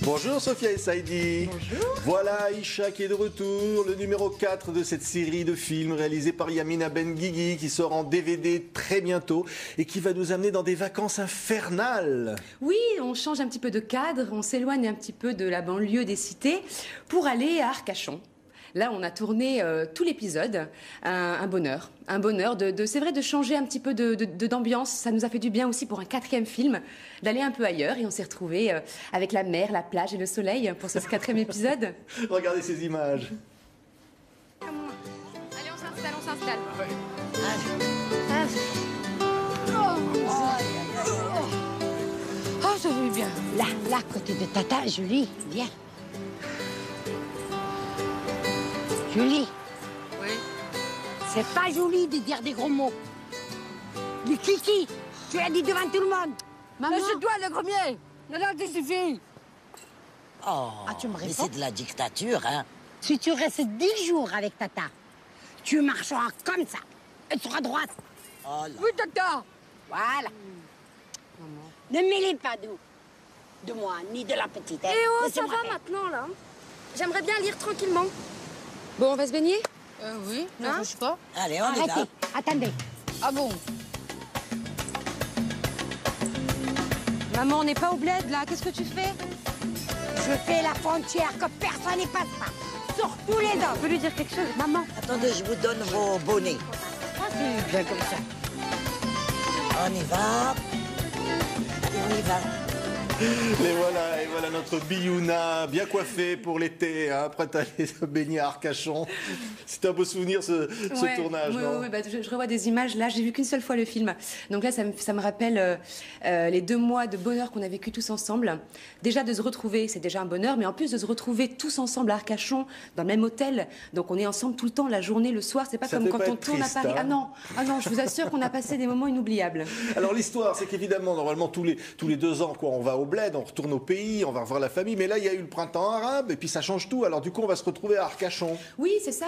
Bonjour Sophia et Saïdi. Bonjour. Voilà Aïcha qui est de retour, le numéro 4 de cette série de films réalisée par Yamina Benguigui qui sort en DVD très bientôt et qui va nous amener dans des vacances infernales. Oui, on change un petit peu de cadre, on s'éloigne un petit peu de la banlieue des cités pour aller à Arcachon. Là, on a tourné tout l'épisode, un bonheur. Un bonheur, c'est vrai, de changer un petit peu d'ambiance. Ça nous a fait du bien aussi pour un 4e film, d'aller un peu ailleurs. Et on s'est retrouvés avec la mer, la plage et le soleil pour ce 4e épisode. Regardez ces images. Allez, on s'installe. Oh, ça va bien. Là, à côté de Tata, Julie, viens. Julie. Oui. C'est pas joli de dire des gros mots. Du kiki. Tu l'as dit devant tout le monde. Maman. Mais c'est toi le premier. Non, tu suffit. Oh, Tu me mais réponds? c'est de la dictature, hein. Si tu restes 10 jours avec Tata, tu marcheras comme ça. Elle sera droite. Oh là. Oui, Tata. Voilà. Ne mêlez pas de moi, ni de la petite. Eh oh, ça Laissez-moi va faire. maintenant, là. J'aimerais bien lire tranquillement. Bon, on va se baigner? Oui, ne Hein bouge pas. Allez, on y va. Arrêtez, attendez. Ah bon? Maman, on n'est pas au bled, là. Qu'est-ce que tu fais? Je fais la frontière que personne n'y passe pas. Surtout les hommes. Tu peux lui dire quelque chose? Maman. Attendez, je vous donne vos bonnets. Ah, c'est bien comme ça. On y va. Allez, on y va. Et voilà notre Biouna, bien coiffée pour l'été, hein, prête à aller se baigner à Arcachon. C'est un beau souvenir ce tournage, non? Oui, je revois des images. Là, j'ai vu qu'une seule fois le film. Donc là, ça me rappelle les 2 mois de bonheur qu'on a vécu tous ensemble. Déjà, de se retrouver, c'est déjà un bonheur, mais en plus de se retrouver tous ensemble à Arcachon, dans le même hôtel. Donc on est ensemble tout le temps, la journée, le soir. C'est pas Ça comme peut quand pas on être tourne triste, à Paris. hein. Ah non, je vous assure qu'on a passé des moments inoubliables. Alors l'histoire, c'est qu'évidemment, normalement, tous les 2 ans, quoi, on va au bled, on retourne au pays, on va revoir la famille, mais là, il y a eu le printemps arabe, et puis ça change tout. Alors du coup, on va se retrouver à Arcachon. Oui, c'est ça.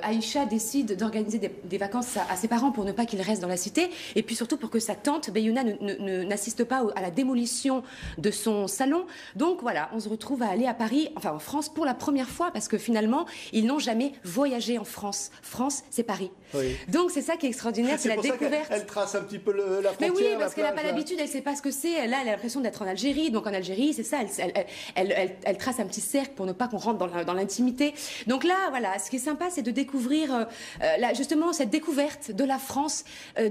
Aïcha décide d'organiser des vacances à ses parents pour ne pas qu'ils restent dans la cité. Et puis surtout pour que sa tante, Beyouna, n'assiste pas à la démolition de son salon. Donc voilà, on se retrouve à aller à Paris, enfin en France, pour la première fois, parce que finalement, ils n'ont jamais voyagé en France. France, c'est Paris. Oui. Donc c'est ça qui est extraordinaire, c'est la pour ça découverte. qu'elle trace un petit peu la Mais frontière. oui, parce qu'elle n'a pas plage, là. l'habitude, elle ne sait pas ce que c'est. Là, elle a l'impression d'être en Algérie. Donc en Algérie, c'est ça, elle trace un petit cercle pour ne pas qu'on rentre dans l'intimité. Donc là, voilà, ce qui est sympa, c'est de découvrir justement cette découverte de la France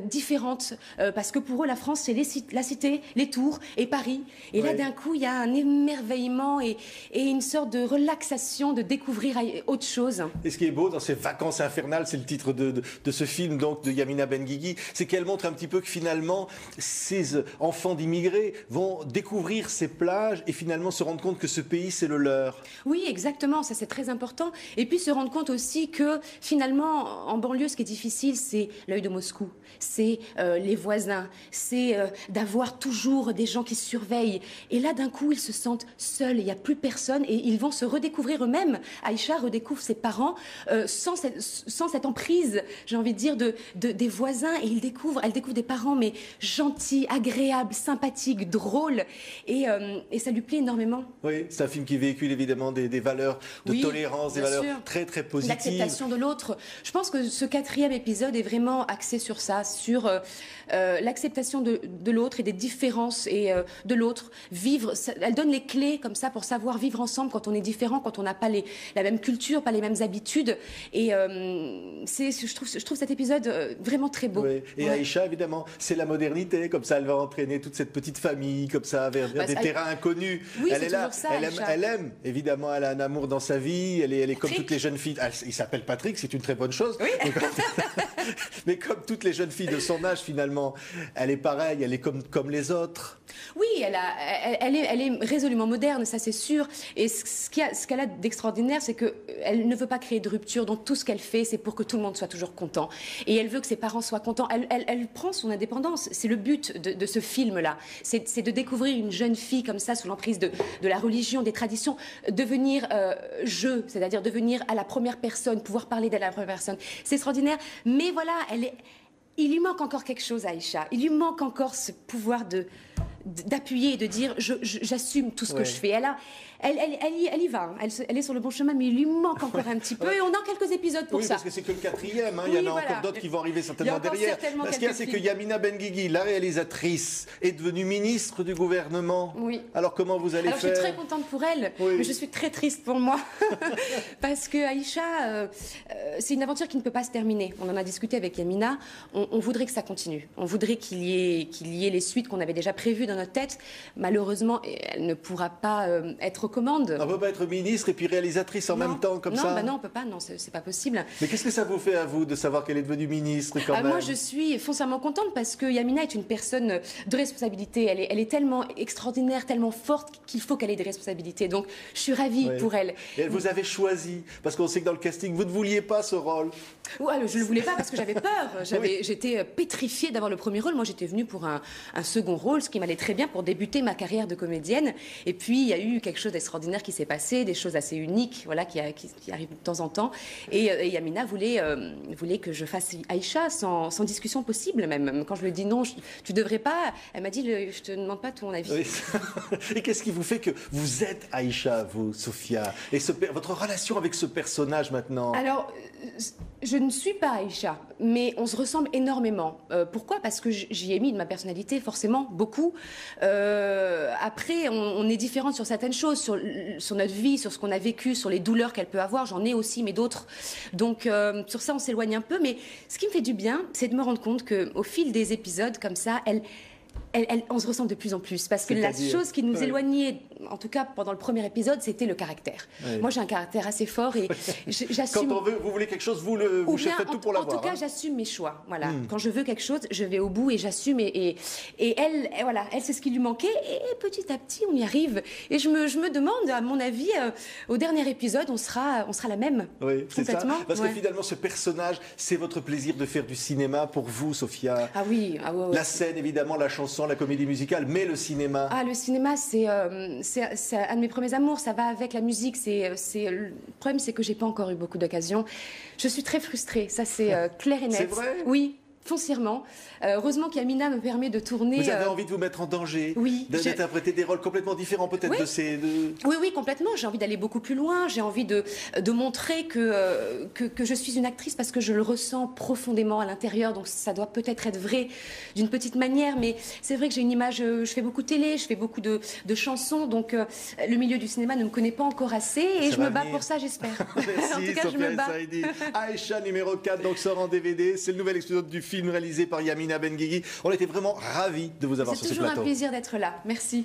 différente. Parce que pour eux, la France, c'est la cité, les tours et Paris. Et là, Ouais. d'un coup, il y a un émerveillement et une sorte de relaxation, de découvrir autre chose. Et ce qui est beau dans ces vacances infernales, c'est le titre de ce film donc de Yamina Benguigui, c'est qu'elle montre un petit peu que finalement ces enfants d'immigrés vont découvrir ces plages et finalement se rendre compte que ce pays c'est le leur. Oui, exactement, ça c'est très important. Et puis se rendre compte aussi que finalement, en banlieue, ce qui est difficile, c'est l'œil de Moscou, c'est les voisins, c'est d'avoir toujours des gens qui surveillent. Et là, d'un coup, ils se sentent seuls, il n'y a plus personne et ils vont se redécouvrir eux-mêmes. Aïcha redécouvre ses parents sans cette emprise, j'ai envie de dire, des voisins. Et elle découvre des parents, mais gentils, agréables, sympathiques, drôles. Et ça lui plaît énormément. Oui, c'est un film qui véhicule évidemment des valeurs de Oui, tolérance, des bien valeurs sûr. très très positives. L'acceptation de l'autre. Je pense que ce 4e épisode est vraiment axé sur ça, sur l'acceptation de l'autre et des différences et de l'autre. Vivre, elle donne les clés comme ça pour savoir vivre ensemble quand on est différent, quand on n'a pas la même culture, pas les mêmes habitudes. Et je trouve cet épisode vraiment très beau. Oui. Et Ouais. Aïcha, évidemment, c'est la modernité, comme ça elle va entraîner toute cette petite famille, comme ça, vers des terrains inconnus. Oui, elle c'est est là, toujours ça, Aïcha. elle aime, évidemment, elle a un amour dans sa vie, elle est comme Patrick. toutes les jeunes filles. Il s'appelle Patrick, c'est une très bonne chose. Oui. Mais comme toutes les jeunes filles de son âge, finalement, elle est pareille, elle est comme les autres. Oui, elle est résolument moderne, ça c'est sûr. Et ce qu'elle a d'extraordinaire, c'est qu'elle ne veut pas créer de rupture. Donc tout ce qu'elle fait, c'est pour que tout le monde soit toujours content. Et elle veut que ses parents soient contents. Elle prend son indépendance. C'est le but de ce film-là. C'est de découvrir une jeune fille comme ça, sous l'emprise de la religion, des traditions, devenir c'est-à-dire devenir à la première personne, pouvoir parler d'elle à la première personne. C'est extraordinaire. Mais voilà, il lui manque encore quelque chose à Aïcha. Il lui manque encore ce pouvoir d'appuyer et de dire j'assume tout ce que je fais. Elle y va, hein. Elle est sur le bon chemin, mais il lui manque encore un petit peu et on a quelques épisodes pour ça. Oui, parce que c'est que le 4e, hein. Il y en a encore d'autres qui vont arriver certainement derrière. Ce qu'il y a, c'est que Yamina Benguigui, la réalisatrice, est devenue ministre du gouvernement. Oui. Alors comment vous allez faire? Je suis très contente pour elle, mais je suis très triste pour moi. Parce que Aïcha, c'est une aventure qui ne peut pas se terminer. On en a discuté avec Yamina. On voudrait que ça continue. On voudrait qu'il y ait les suites qu'on avait déjà prévues dans notre tête. Malheureusement, elle ne pourra pas être aux commandes. On ne peut pas être ministre et puis réalisatrice en même temps, comme ça? Non, on ne peut pas. Non, c'est pas possible. Mais qu'est-ce que ça vous fait à vous de savoir qu'elle est devenue ministre quand même? Moi, je suis foncièrement contente parce que Yamina est une personne de responsabilité. Elle est tellement extraordinaire, tellement forte qu'il faut qu'elle ait des responsabilités. Donc, je suis ravie pour elle. Et elle vous avait choisi parce qu'on sait que dans le casting, vous ne vouliez pas ce rôle. Ouais, je ne le voulais pas parce que j'avais peur. J'étais pétrifiée d'avoir le premier rôle. Moi, j'étais venue pour un second rôle, ce qui m'allait très bien pour débuter ma carrière de comédienne. Et puis, il y a eu quelque chose d'extraordinaire qui s'est passé, des choses assez uniques, voilà, qui arrivent de temps en temps. Et Yamina voulait que je fasse Aïcha sans discussion possible, même. Quand je lui ai dit non, tu devrais pas, elle m'a dit je te demande pas ton avis. Oui. Et qu'est-ce qui vous fait que vous êtes Aïcha, vous, Sophia, et votre relation avec ce personnage maintenant? Alors, je ne suis pas Aïcha, mais on se ressemble énormément. Pourquoi? Parce que j'y ai mis de ma personnalité, forcément, beaucoup. Après, on est différentes sur certaines choses, sur notre vie, sur ce qu'on a vécu, sur les douleurs qu'elle peut avoir. J'en ai aussi, mais d'autres. Donc, sur ça, on s'éloigne un peu. Mais ce qui me fait du bien, c'est de me rendre compte qu'au fil des épisodes, comme ça, on se ressemble de plus en plus. Parce que la chose qui nous éloignait, en tout cas pendant le premier épisode, c'était le caractère. Moi, j'ai un caractère assez fort et j'assume. Quand vous voulez quelque chose, vous faites tout pour l'avoir. En tout cas, j'assume mes choix. Voilà. Quand je veux quelque chose, je vais au bout et j'assume. Et elle, voilà, elle, c'est ce qui lui manquait. Et petit à petit, on y arrive. Et je me demande, à mon avis, au dernier épisode, on sera la même. Oui, c'est ça. Parce que ouais. finalement, ce personnage, c'est votre plaisir de faire du cinéma pour vous, Sophia. Ah oui. La scène, évidemment, la chanson, la comédie musicale, mais le cinéma. Ah, le cinéma, c'est un de mes premiers amours. Ça va avec la musique. Le problème, c'est que j'ai pas encore eu beaucoup d'occasions. Je suis très frustrée. Ça, c'est clair et net. C'est vrai? Oui. Foncièrement. Heureusement qu'Yamina me permet de tourner. Vous avez envie de vous mettre en danger, oui, d'interpréter des rôles complètement différents peut-être de ces deux. Oui, complètement. J'ai envie d'aller beaucoup plus loin. J'ai envie de montrer que je suis une actrice parce que je le ressens profondément à l'intérieur. Donc ça doit peut-être être vrai d'une petite manière, mais c'est vrai que j'ai une image. Je fais beaucoup de télé, je fais beaucoup de chansons, donc le milieu du cinéma ne me connaît pas encore assez et je me bats pour ça, j'espère. Merci, en tout cas, Sophia je me bats. Saïdi. Aïcha numéro 4 donc sort en DVD. C'est le nouvel épisode du film réalisé par Yamina Benguigui. On était vraiment ravis de vous avoir sur ce plateau. C'est toujours un plaisir d'être là. Merci.